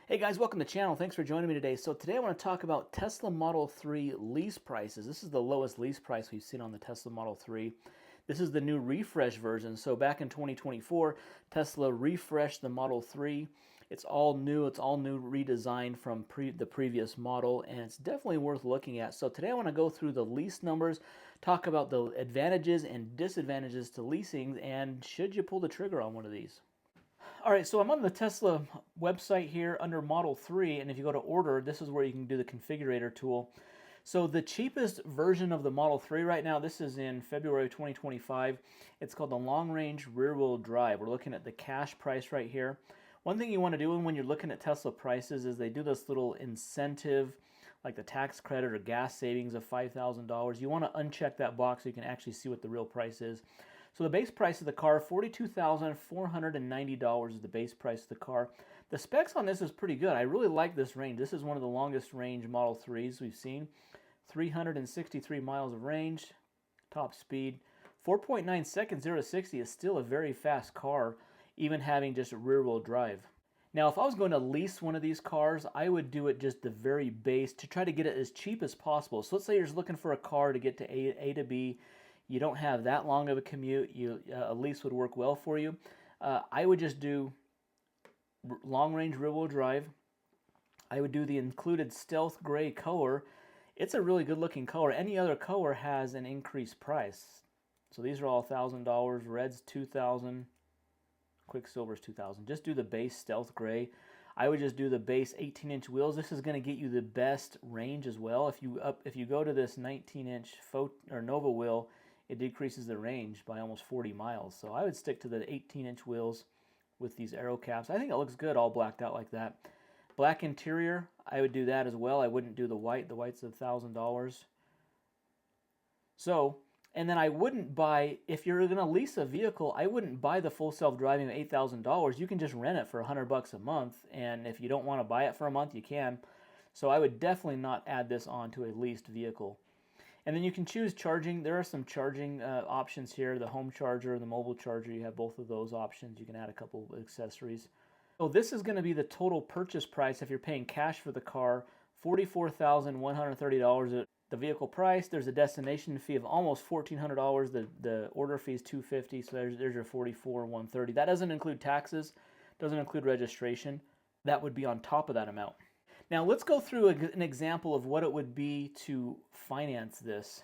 Hey guys, welcome to the channel. Thanks for joining me today. So today I want to talk about Tesla Model 3 lease prices. This is the lowest lease price we've seen on the Tesla Model 3. This is the new refresh version. So back in 2024, Tesla refreshed the Model 3. It's all new. It's all new, redesigned from the previous model, and it's definitely worth looking at. So today I want to go through the lease numbers, talk about the advantages and disadvantages to leasing, and should you pull the trigger on one of these. All right, so I'm on the Tesla website here under Model 3, and if you go to order, this is where you can do the configurator tool. So the cheapest version of the Model 3 right now, this is in February 2025, it's called the Long Range RWD Drive. We're looking at the cash price right here. One thing you want to do when you're looking at Tesla prices is they do this little incentive, like the tax credit or gas savings of $5,000. You want to uncheck that box so you can actually see what the real price is. So the base price of the car, $42,490 is the base price of the car. The specs on this is pretty good. I really like this range. This is one of the longest range Model 3s we've seen. 363 miles of range, top speed. 4.9 seconds 0 to 60 is still a very fast car, even having just a rear-wheel drive. Now, if I was going to lease one of these cars, I would do it just the very base to try to get it as cheap as possible. So let's say you're just looking for a car to get to A to B. You don't have that long of a commute. A lease would work well for you. I would just do long-range rear-wheel drive. I would do the included stealth gray color. It's a really good-looking color. Any other color has an increased price. So these are all $1,000. Red's $2,000. Quicksilver's $2,000. Just do the base stealth gray. I would just do the base 18-inch wheels. This is going to get you the best range as well. If you go to this 19-inch Nova wheel, it decreases the range by almost 40 miles. So I would stick to the 18-inch wheels with these aero caps. I think it looks good all blacked out like that. Black interior, I would do that as well. I wouldn't do the white. The white's $1,000. So, and then I wouldn't buy, if you're going to lease a vehicle, I wouldn't buy the full self-driving at $8,000. You can just rent it for $100 a month, and if you don't want to buy it for a month, you can. So I would definitely not add this on to a leased vehicle. And then you can choose charging. There are some charging options here, the home charger, the mobile charger. You have both of those options. You can add a couple of accessories. So this is going to be the total purchase price if you're paying cash for the car, $44,130 at the vehicle price. There's a destination fee of almost $1,400. The order fee is $250, so there's your $44,130. That doesn't include taxes, doesn't include registration. That would be on top of that amount. Now let's go through an example of what it would be to finance this.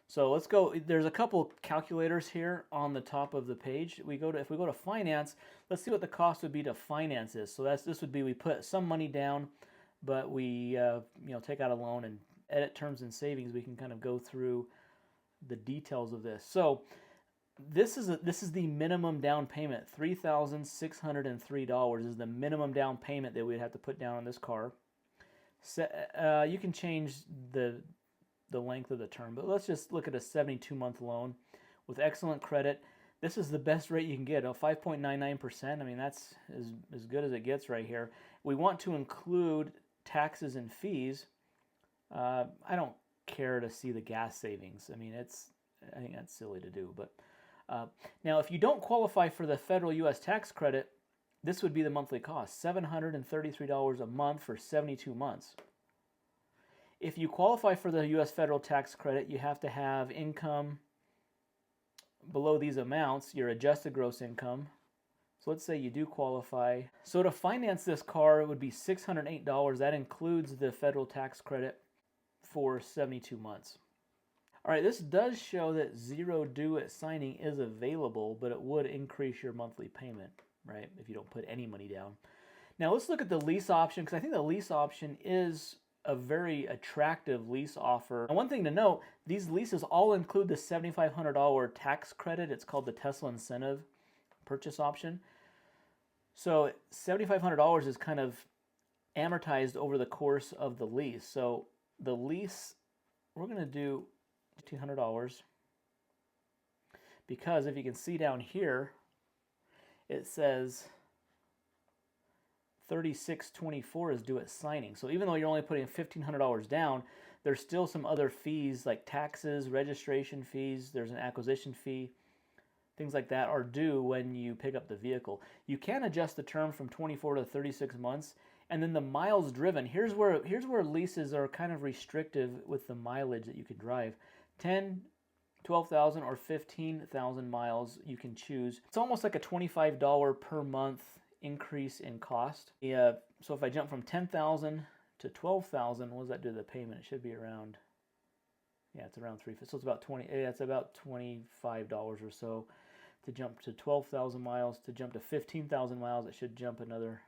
So let's go, there's a couple calculators here on the top of the page. If we go to finance, let's see what the cost would be to finance this. So this would be, we put some money down, but we take out a loan and edit terms and savings. We can kind of go through the details of this. So this is the minimum down payment. $3,603 is the minimum down payment that we'd have to put down on this car. You can change the length of the term, but let's just look at a 72-month loan with excellent credit. This is the best rate you can get, 5.99%. I mean, that's as good as it gets right here. We want to include taxes and fees. I don't care to see the gas savings. I mean, I think that's silly to do, but now, if you don't qualify for the federal U.S. tax credit, this would be the monthly cost, $733 a month for 72 months. If you qualify for the U.S. federal tax credit, you have to have income below these amounts, your adjusted gross income. So let's say you do qualify. So to finance this car, it would be $608. That includes the federal tax credit for 72 months. All right, this does show that zero due at signing is available, but it would increase your monthly payment, right, if you don't put any money down. Now let's look at the lease option, because I think the lease option is a very attractive lease offer. And one thing to note, these leases all include the $7,500 tax credit. It's called the Tesla Incentive Purchase Option. So $7,500 is kind of amortized over the course of the lease. So the lease, we're going to do $1,500, because if you can see down here, it says $3,624 is due at signing. So even though you're only putting $1,500 down, there's still some other fees like taxes, registration fees. There's an acquisition fee. things like that are due when you pick up the vehicle. You can adjust the term from 24 to 36 months, and then the miles driven. Here's where leases are kind of restrictive with the mileage that you can drive. 10, 12,000 or 15,000 miles you can choose. It's almost like a $25 per month increase in cost. Yeah, so if I jump from 10,000 to 12,000, what does that do to the payment? It should be around, yeah, it's around $350. So it's about it's about $25 or so. To jump to 12,000 miles, to jump to 15,000 miles, it should jump another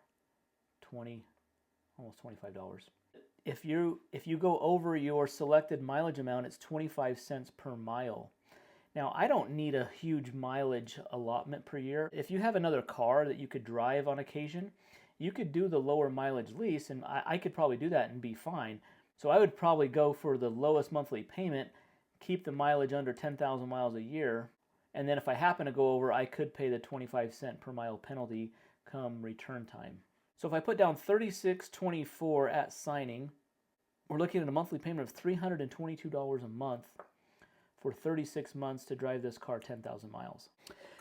almost $25. If you go over your selected mileage amount, it's 25 cents per mile. Now, I don't need a huge mileage allotment per year. If you have another car that you could drive on occasion, you could do the lower mileage lease, and I could probably do that and be fine. So I would probably go for the lowest monthly payment, keep the mileage under 10,000 miles a year, and then if I happen to go over, I could pay the 25 cent per mile penalty come return time. So if I put down $36.24 at signing, we're looking at a monthly payment of $322 a month for 36 months to drive this car 10,000 miles.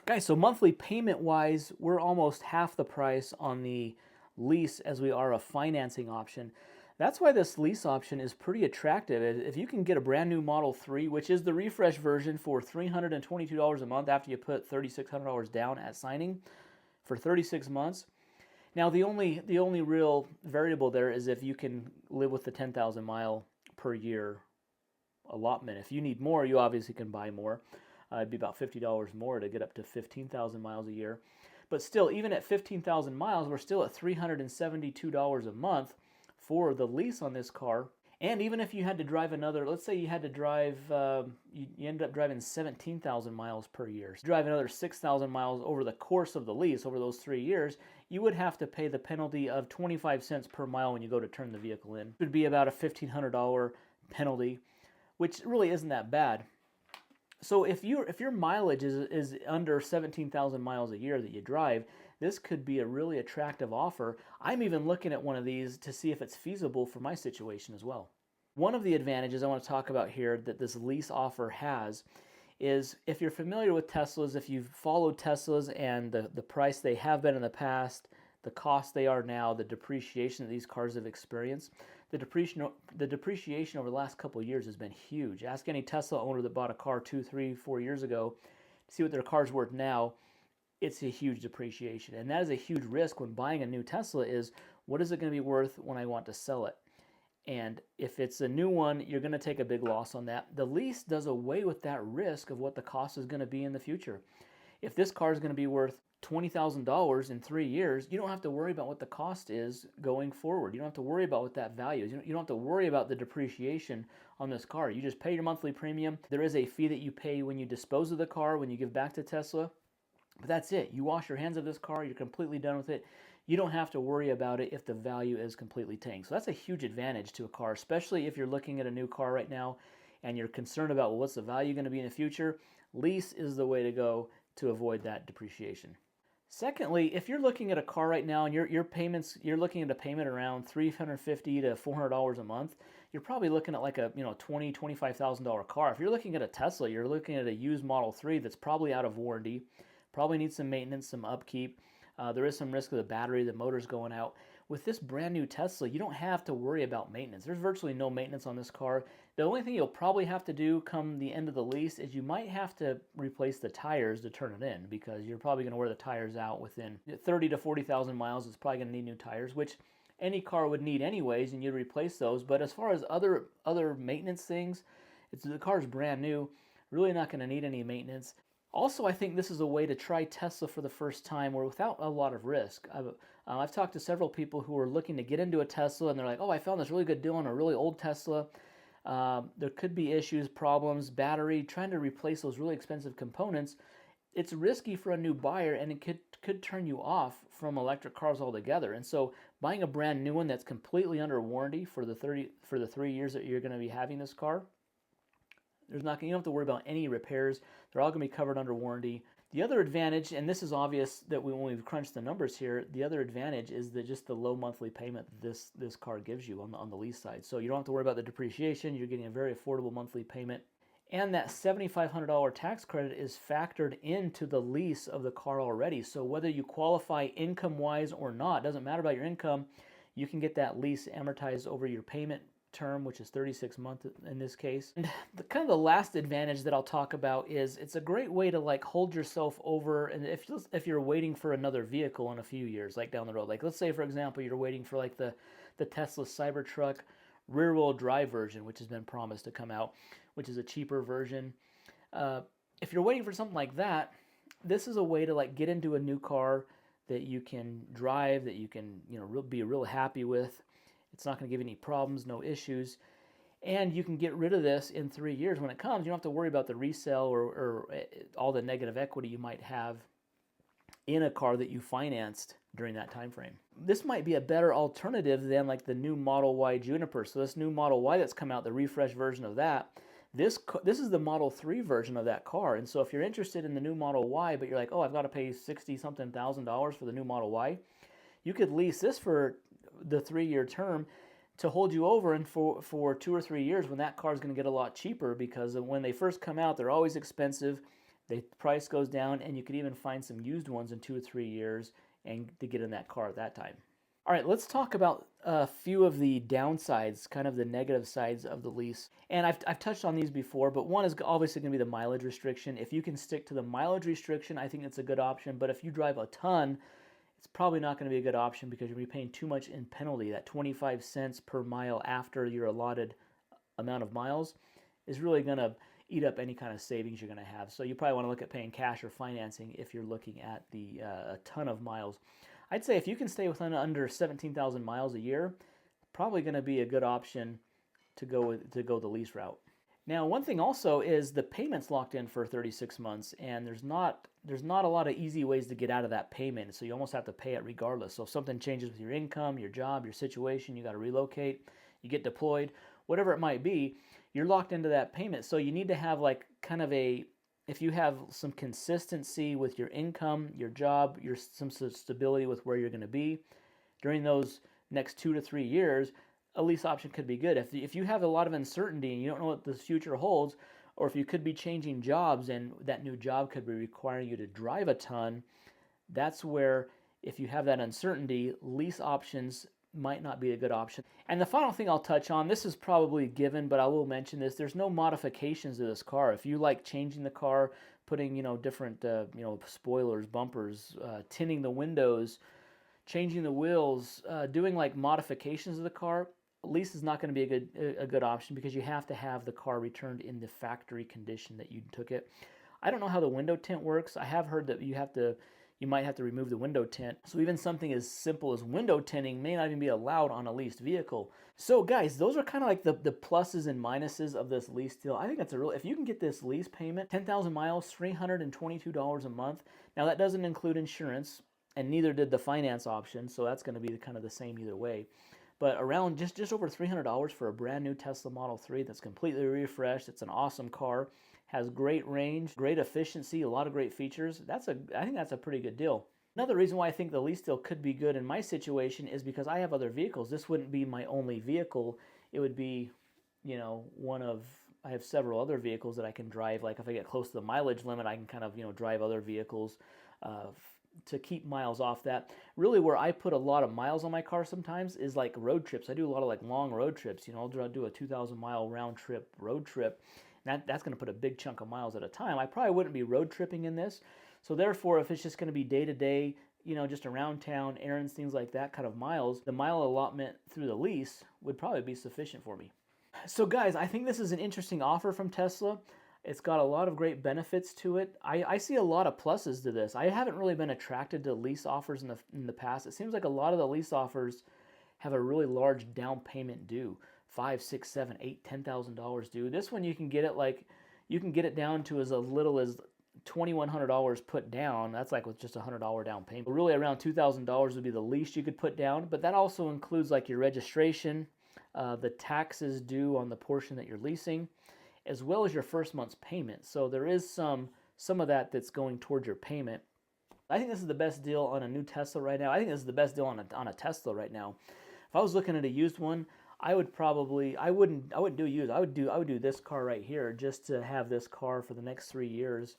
Guys, so monthly payment wise, we're almost half the price on the lease as we are a financing option. That's why this lease option is pretty attractive. If you can get a brand new Model 3, which is the refresh version, for $322 a month after you put $3,600 down at signing for 36 months. Now the only real variable there is if you can live with the 10,000 mile per year allotment. If you need more, you obviously can buy more. It'd be about $50 more to get up to 15,000 miles a year. But still, even at 15,000 miles, we're still at $372 a month for the lease on this car. And even if you had to drive another, let's say you had to drive, you ended up driving 17,000 miles per year. So drive another 6,000 miles over the course of the lease, over those 3 years, you would have to pay the penalty of 25 cents per mile when you go to turn the vehicle in. It would be about a $1,500 penalty, which really isn't that bad. So if your mileage is under 17,000 miles a year that you drive, this could be a really attractive offer. I'm even looking at one of these to see if it's feasible for my situation as well. One of the advantages I want to talk about here that this lease offer has is, if you're familiar with Teslas, if you've followed Teslas and the price they have been in the past, the cost they are now, the depreciation that these cars have experienced, the depreciation over the last couple of years has been huge. Ask any Tesla owner that bought a car 2, 3, 4 years ago to see what their car's worth now. It's a huge depreciation. And that is a huge risk when buying a new Tesla is, what is it going to be worth when I want to sell it? And if it's a new one, you're going to take a big loss on that. The lease does away with that risk of what the cost is going to be in the future. If this car is going to be worth $20,000 in 3 years, you don't have to worry about what the cost is going forward. You don't have to worry about what that value is. You don't have to worry about the depreciation on this car. You just pay your monthly premium. There is a fee that you pay when you dispose of the car, when you give back to Tesla. But that's it. You wash your hands of this car, you're completely done with it. You don't have to worry about it if the value is completely tanked. So that's a huge advantage to a car, especially if you're looking at a new car right now and you're concerned about, well, what's the value going to be in the future? Lease is the way to go to avoid that depreciation. Secondly, if you're looking at a car right now and your payments, you're looking at a payment around $350 to $400 a month, you're probably looking at like a $20,000, $25,000 car. If you're looking at a Tesla, you're looking at a used Model 3 that's probably out of warranty, probably needs some maintenance, some upkeep. There is some risk of the battery, the motor's going out. With this brand new Tesla, you don't have to worry about maintenance. There's virtually no maintenance on this car. The only thing you'll probably have to do come the end of the lease is you might have to replace the tires to turn it in, because you're probably going to wear the tires out within 30 to 40,000 miles. It's probably going to need new tires, which any car would need anyways, and you'd replace those. But as far as other maintenance things, the car's brand new, really not going to need any maintenance. Also, I think this is a way to try Tesla for the first time or without a lot of risk. I've talked to several people who are looking to get into a Tesla, and they're like, oh, I found this really good deal on a really old Tesla. There could be issues, problems, battery, trying to replace those really expensive components. It's risky for a new buyer, and it could turn you off from electric cars altogether. And so buying a brand new one that's completely under warranty for the 3 years that you're going to be having this car, you don't have to worry about any repairs. They're all going to be covered under warranty. The other advantage, and this is obvious that when we've crunched the numbers here, the other advantage is just the low monthly payment this car gives you on the lease side. So you don't have to worry about the depreciation. You're getting a very affordable monthly payment. And that $7,500 tax credit is factored into the lease of the car already. So whether you qualify income-wise or not, doesn't matter about your income, you can get that lease amortized over your payment term, which is 36 months in this case. And the last advantage that I'll talk about is it's a great way to like hold yourself over, and if you're waiting for another vehicle in a few years, like down the road, like let's say for example you're waiting for like the Tesla Cybertruck rear-wheel drive version, which has been promised to come out, which is a cheaper version. If you're waiting for something like that, this is a way to like get into a new car that you can drive, that you can be real happy with. It's not going to give you any problems, no issues, and you can get rid of this in 3 years when it comes. You don't have to worry about the resale or all the negative equity you might have in a car that you financed during that time frame. This might be a better alternative than like the new Model Y Juniper. So this new Model Y that's come out, the refresh version of that, this is the Model 3 version of that car. And so if you're interested in the new Model Y, but you're like, oh, I've got to pay $60-something thousand for the new Model Y, you could lease this for the 3-year term to hold you over, and for 2 or 3 years when that car is going to get a lot cheaper, because when they first come out, they're always expensive. The price goes down, and you could even find some used ones in 2 or 3 years and to get in that car at that time. All right, let's talk about a few of the downsides, kind of the negative sides of the lease. And I've touched on these before, but one is obviously going to be the mileage restriction. If you can stick to the mileage restriction, I think it's a good option. But if you drive a ton, it's probably not going to be a good option because you're going to be paying too much in penalty. That 25 cents per mile after your allotted amount of miles is really going to eat up any kind of savings you're going to have. So you probably want to look at paying cash or financing if you're looking at a ton of miles. I'd say if you can stay within under 17,000 miles a year, probably going to be a good option to go the lease route. Now, one thing also is the payment's locked in for 36 months, and there's not a lot of easy ways to get out of that payment, so you almost have to pay it regardless. So if something changes with your income, your job, your situation, you got to relocate, you get deployed, whatever it might be, you're locked into that payment. So you need to have like kind of if you have some consistency with your income, your job, some stability with where you're going to be during those next 2 to 3 years, a lease option could be good. If you have a lot of uncertainty and you don't know what the future holds, or if you could be changing jobs and that new job could be requiring you to drive a ton, that's where, if you have that uncertainty, lease options might not be a good option. And the final thing I'll touch on, this is probably given, but I will mention this, there's no modifications to this car. If you like changing the car, putting different spoilers, bumpers, tinting the windows, changing the wheels, doing like modifications of the car, lease is not going to be a good option because you have to have the car returned in the factory condition that you took it. I don't know how the window tint works. I have heard that you might have to remove the window tint. So even something as simple as window tinting may not even be allowed on a leased vehicle. So guys, those are kind of like the pluses and minuses of this lease deal. I think that's if you can get this lease payment, 10,000 miles, $322 a month. Now that doesn't include insurance, and neither did the finance option. So that's going to be kind of the same either way. But around just over $300 for a brand new Tesla Model 3 that's completely refreshed. It's an awesome car, has great range, great efficiency, a lot of great features. I think that's a pretty good deal. Another reason why I think the lease deal could be good in my situation is because I have other vehicles. This wouldn't be my only vehicle. It would be, I have several other vehicles that I can drive. Like if I get close to the mileage limit, I can kind of, drive other vehicles to keep miles off that. Really where I put a lot of miles on my car sometimes is like road trips. I do a lot of like long road trips. I'll do a 2,000 mile round trip road trip. That's going to put a big chunk of miles at a time. I probably wouldn't be road tripping in this. So therefore, if it's just going to be day to day, just around town, errands, things like that kind of miles, the mile allotment through the lease would probably be sufficient for me. So guys, I think this is an interesting offer from Tesla. It's got a lot of great benefits to it. I see a lot of pluses to this. I haven't really been attracted to lease offers in the past. It seems like a lot of the lease offers have a really large down payment due. $5,000, $6,000, $7,000, $8,000, $10,000 due. This one you can get it down to as little as $2,100 put down. That's like with just a $100 down payment. Really around $2,000 would be the least you could put down, but that also includes like your registration, the taxes due on the portion that you're leasing, as well as your first month's payment. So there is some of that's going towards your payment. I think this is the best deal on a new Tesla right now. I think this is the best deal on a Tesla right now. If I was looking at a used one, I wouldn't do used. I would do this car right here just to have this car for the next 3 years,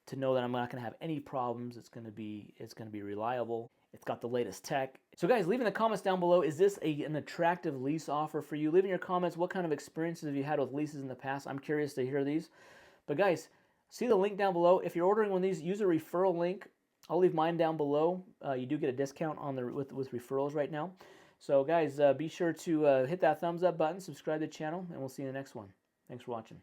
to know that I'm not going to have any problems. It's going to be reliable. It's got the latest tech. So guys, leave in the comments down below, is this an attractive lease offer for you? Leave in your comments what kind of experiences have you had with leases in the past. I'm curious to hear these. But guys, see the link down below. If you're ordering one of these, use a referral link. I'll leave mine down below. You do get a discount on with referrals right now. So guys, be sure to hit that thumbs up button, subscribe to the channel, and we'll see you in the next one. Thanks for watching.